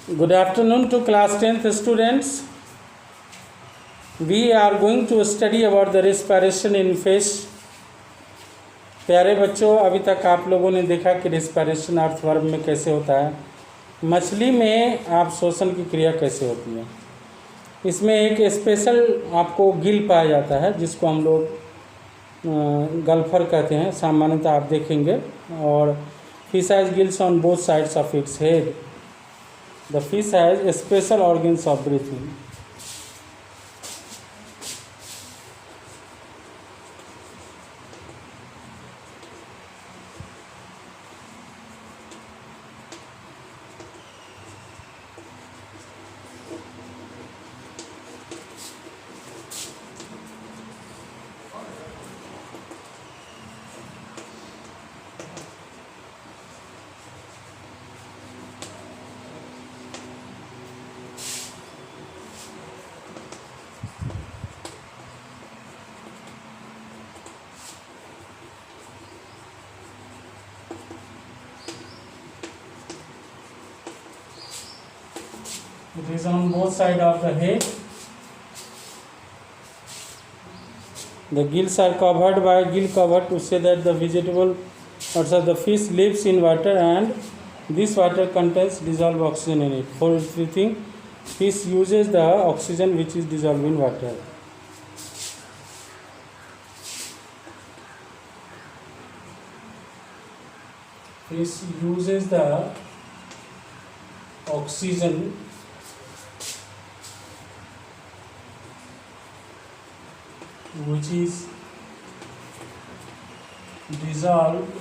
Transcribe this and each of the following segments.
Good afternoon to class 10th students. We are going to study about the respiration in fish. प्यारे बच्चों, अभी तक आप लोगों ने देखा कि रिस्पिरेशन अर्थवर्म में कैसे होता है, मछली में अब्जॉर्प्शन की क्रिया कैसे होती है। इसमें एक स्पेशल आपको गिल पाया जाता है जिसको हम लोग गल्फर कहते हैं, सामान्यतः आप देखेंगे। और fish has gills on both sides of its head. The fish has special organs of breathing. It is on both sides of the head. The gills are covered by gill cover to say that the vegetable, also the fish lives in water and this water contains dissolved oxygen in it. For breathing, fish uses the oxygen which is dissolved in water. Fish uses the oxygen which is dissolved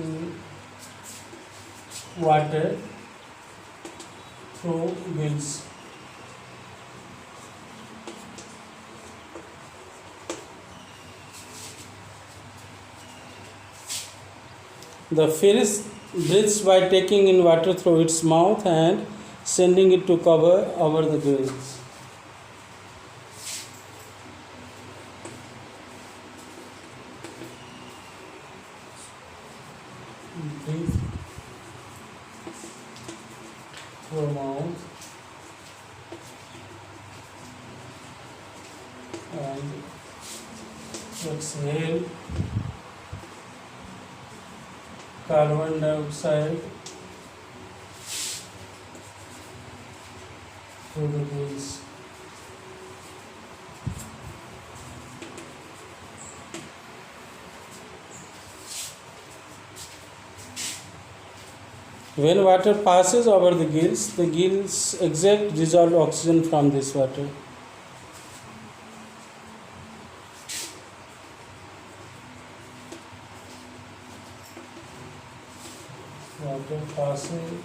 in water through gills. The fish breathes by taking in water through its mouth and sending it to cover over the gills. Breathe through mouth and exhale carbon dioxide through the gills. When water passes over the gills extract dissolved oxygen from this water. Water passing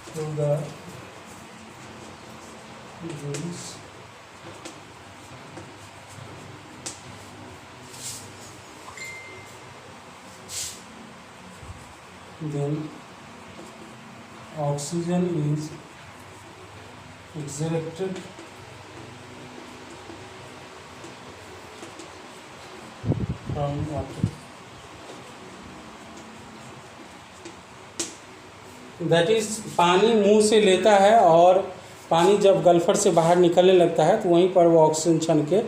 through the gills then oxygen is extracted from water. That is पानी मुंह से लेता है और पानी जब गल्फर से बाहर निकलने लगता है तो वहीं पर वो ऑक्सीजन छन के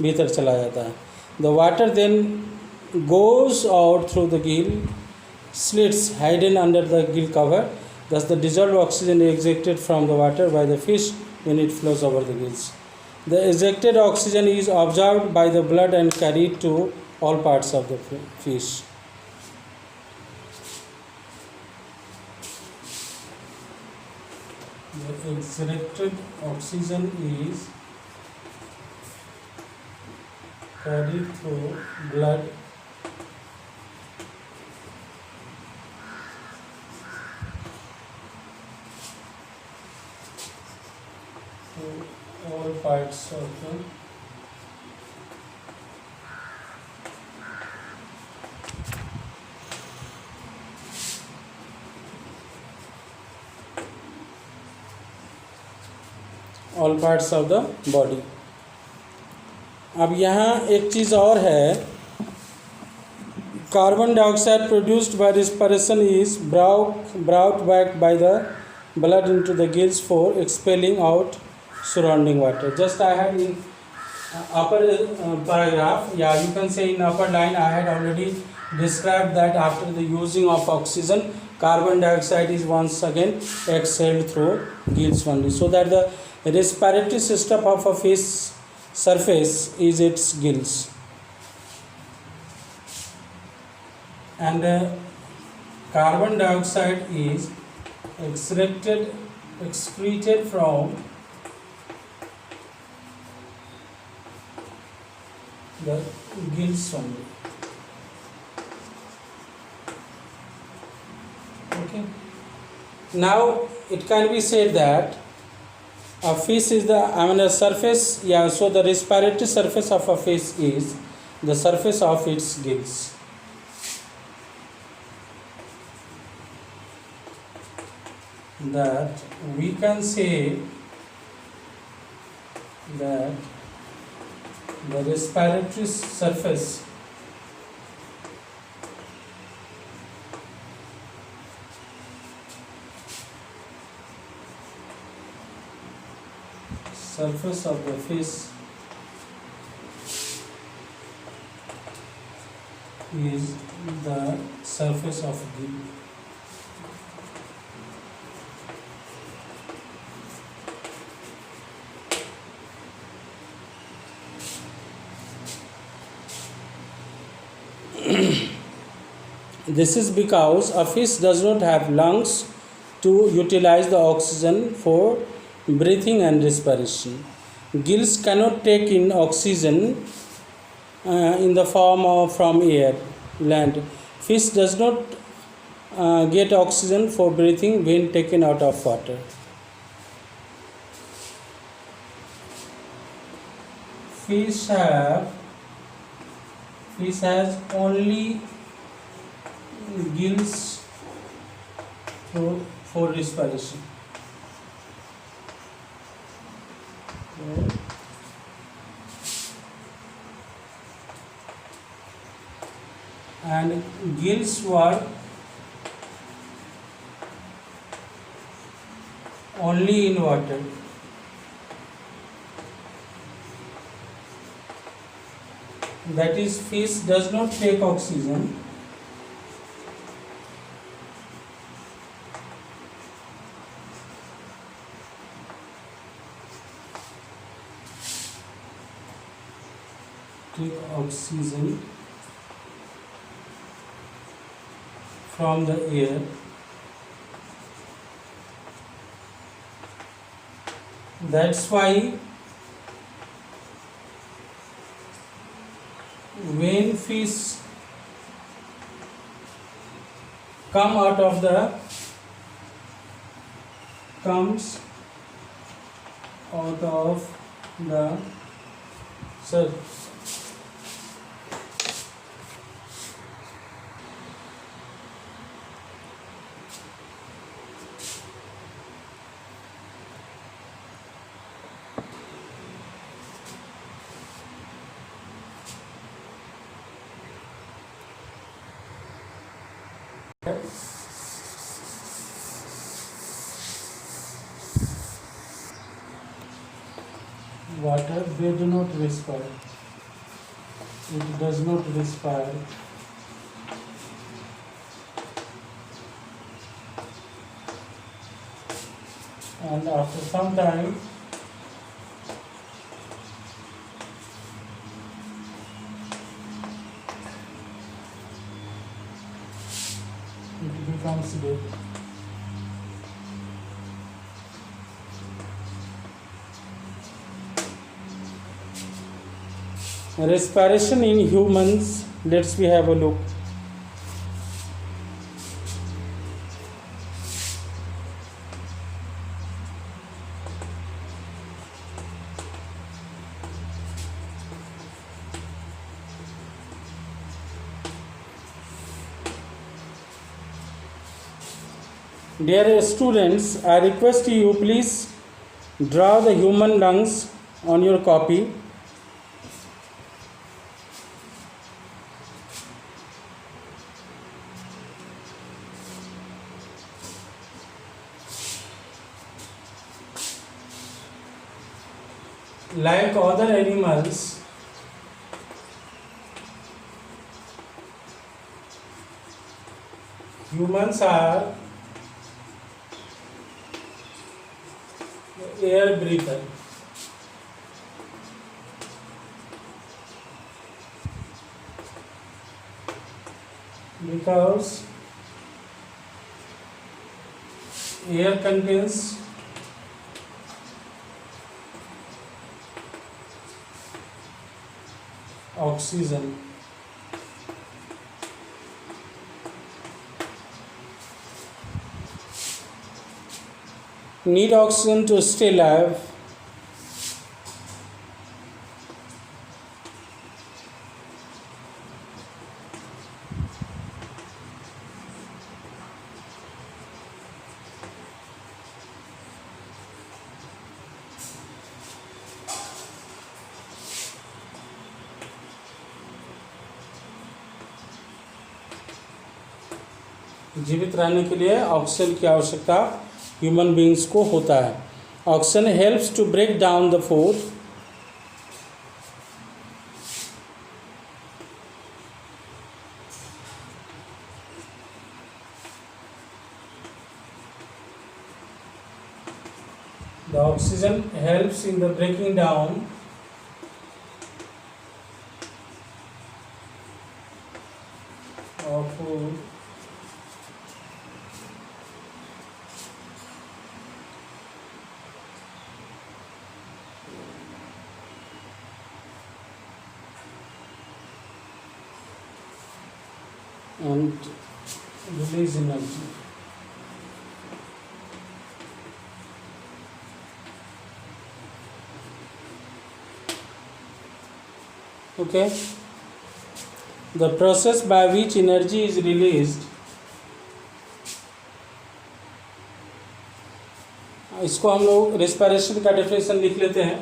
भीतर चला जाता है। The water then goes out through the gill slits hidden under the gill cover. Thus, the dissolved oxygen is ejected from the water by the fish when it flows over the gills. The ejected oxygen is absorbed by the blood and carried to all parts of the fish. The ejected oxygen is carried through blood to all parts of the all parts of the body. अब यहाँ एक चीज़ और है Carbon dioxide produced by respiration is brought back by the blood into the gills for expelling out surrounding water. Just I had in upper paragraph, yeah, you can say in upper line I had already described that after the using of oxygen, carbon dioxide is once again exhaled through gills only, so that the respiratory system of a fish surface is its gills. And carbon dioxide is excreted from the gills only. Okay. Now it can be said that a fish is a surface, yeah, so the respiratory surface of a fish is the surface of its gills. That we can say that the respiratory surface of the fish is the surface of gill. This is because a fish does not have lungs to utilize the oxygen for breathing and respiration. Gills cannot take in oxygen in the form of from air, land. Fish does not get oxygen for breathing when taken out of water. Fish has only gills for respiration. And gills were only in water. That is, fish does not take oxygen from the air. That's why when fish comes out of the surface, water, they do not respire. It does not respire. And after some time, it becomes dead. Respiration in humans, let's we have a look. Dear students, I request you please draw the human lungs on your copy. Like other animals, humans are air breather. Because air contains oxygen. Need oxygen to stay alive. जीवित रहने के लिए oxygen की आवश्यकता human beings को होता है. Oxygen helps to break down the food. The oxygen helps in the breaking down of food. And release energy. Okay. The process by which energy is released, इसको हम लोग रेस्पिरेशन का definition लिख लेते हैं.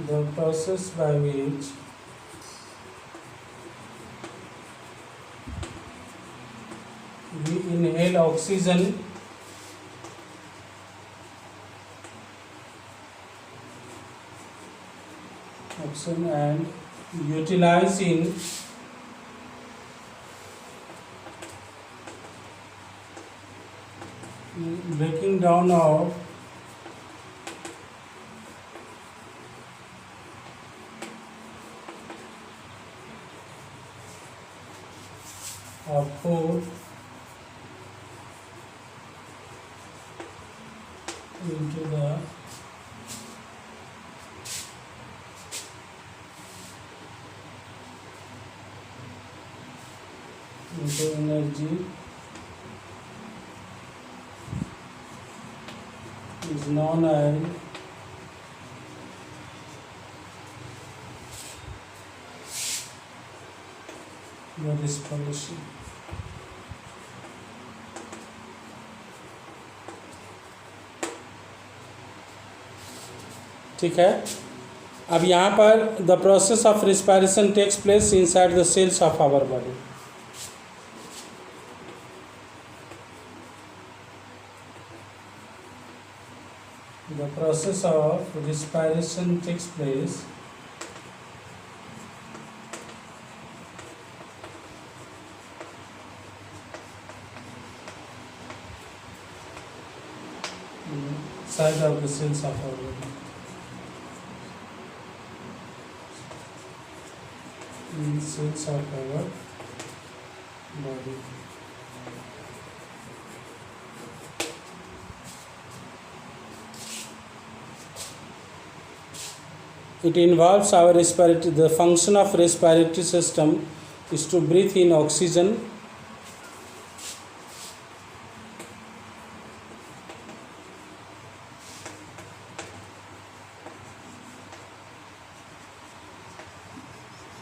The process by which we inhale oxygen and utilize in breaking down of food into the energy is known as the respiration. ठीक है. अब यहाँ पर the process of respiration takes place inside the cells of our body. The process of respiration takes place inside of the cells of our body. In cells of our body. It involves our respiratory. The function of respiratory system is to breathe in oxygen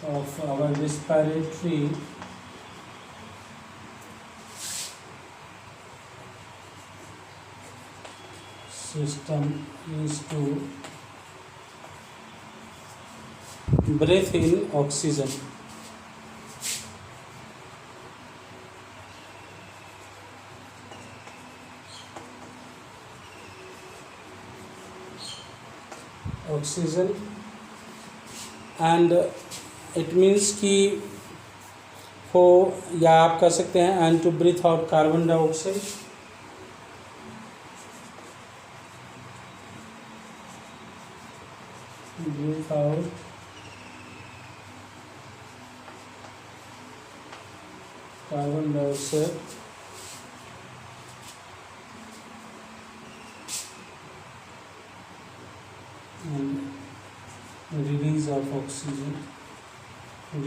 of our respiratory system is to breathe in oxygen. Oxygen and it means कि हो, या आप कह सकते हैं and to breathe out carbon dioxide. Breathe out carbon dioxide and release of oxygen,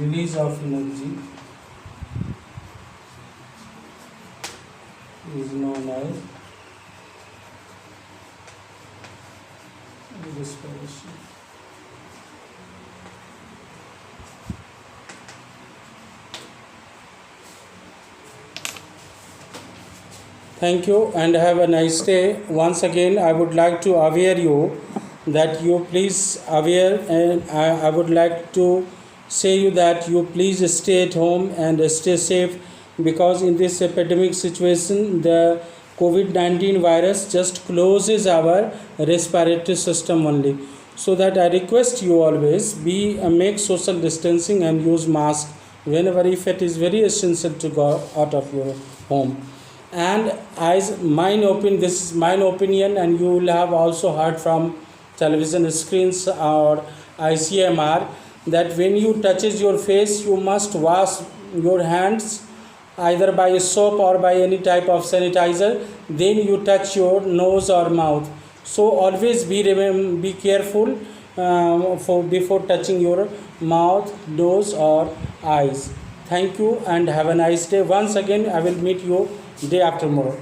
release of energy is known as respiration. Thank you and have a nice day. Once again, I would like to aware you that you please aware, and I would like to say you that you please stay at home and stay safe, because in this epidemic situation the COVID-19 virus just closes our respiratory system only. So that I request you always be make social distancing and use mask whenever if it is very essential to go out of your home. And as this is my opinion, and you will have also heard from television screens or ICMR that when you touches your face, you must wash your hands either by soap or by any type of sanitizer, then you touch your nose or mouth. So always be careful for before touching your mouth, nose or eyes. Thank you and have a nice day. Once again, I will meet you day after tomorrow.